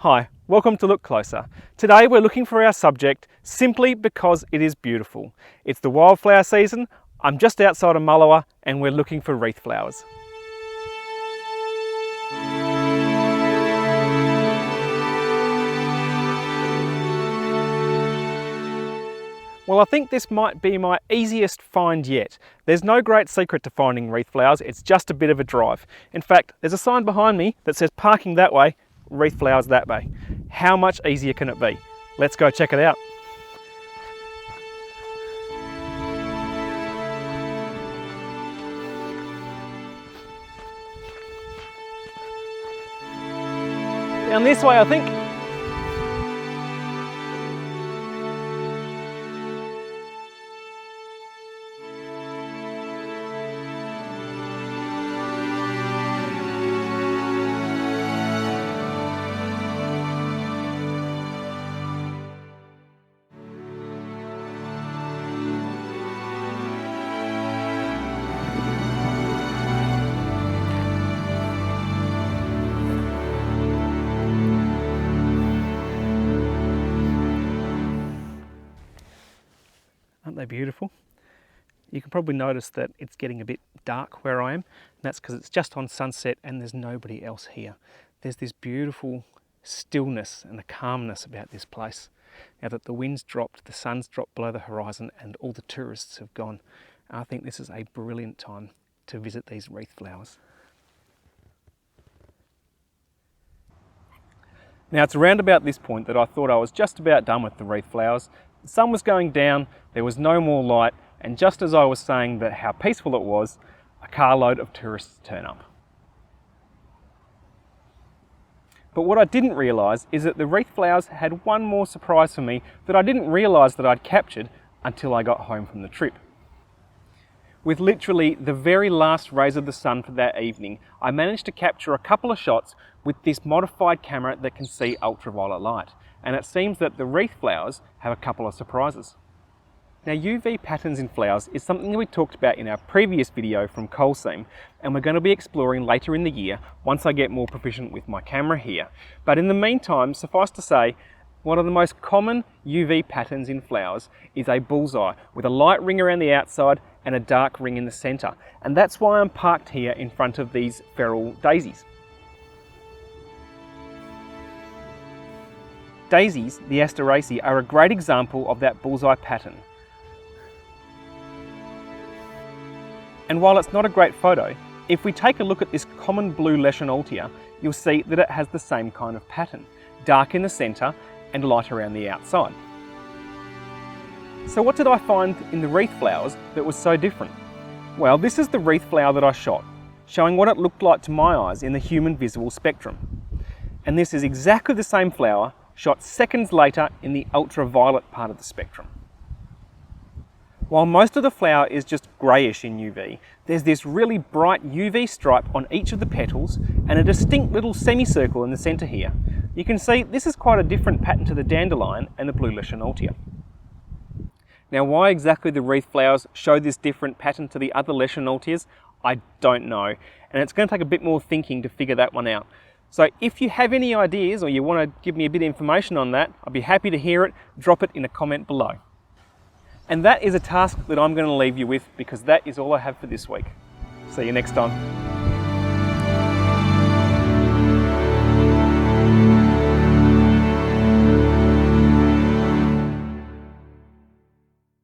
Hi, welcome to Look Closer. Today we're looking for our subject simply because it is beautiful. It's the wildflower season. I'm just outside of Mullewa and we're looking for wreath flowers. Well, I think this might be my easiest find yet. There's no great secret to finding wreath flowers, it's just a bit of a drive. In fact, there's a sign behind me that says parking that way, wreath flowers that way. How much easier can it be? Let's go check it out. Down this way, I think. Aren't they beautiful? You can probably notice that it's getting a bit dark where I am. And that's because it's just on sunset and there's nobody else here. There's this beautiful stillness and a calmness about this place. Now that the wind's dropped, the sun's dropped below the horizon and all the tourists have gone, I think this is a brilliant time to visit these wreath flowers. Now it's around about this point that I thought I was just about done with the wreath flowers. The sun was going down, there was no more light, and just as I was saying that how peaceful it was, a carload of tourists turn up. But what I didn't realise is that the wreath flowers had one more surprise for me that I didn't realise that I'd captured until I got home from the trip. With literally the very last rays of the sun for that evening, I managed to capture a couple of shots with this modified camera that can see ultraviolet light. And it seems that the wreath flowers have a couple of surprises. Now UV patterns in flowers is something that we talked about in our previous video from coal seam, and we're going to be exploring later in the year once I get more proficient with my camera here. But in the meantime, suffice to say, one of the most common UV patterns in flowers is a bullseye with a light ring around the outside and a dark ring in the centre. And that's why I'm parked here in front of these feral daisies. Daisies, the Asteraceae, are a great example of that bullseye pattern. And while it's not a great photo, if we take a look at this common blue Lechenaultia, you'll see that it has the same kind of pattern, dark in the centre and light around the outside. So what did I find in the wreath flowers that was so different? Well, this is the wreath flower that I shot, showing what it looked like to my eyes in the human visible spectrum. And this is exactly the same flower shot seconds later in the ultraviolet part of the spectrum. While most of the flower is just greyish in UV, there's this really bright UV stripe on each of the petals and a distinct little semicircle in the centre here. You can see this is quite a different pattern to the dandelion and the blue Lechenaultia. Now why exactly the wreath flowers show this different pattern to the other Lechenaultias, I don't know, and it's going to take a bit more thinking to figure that one out. So if you have any ideas or you want to give me a bit of information on that, I'd be happy to hear it. Drop it in a comment below. And that is a task that I'm going to leave you with because that is all I have for this week. See you next time.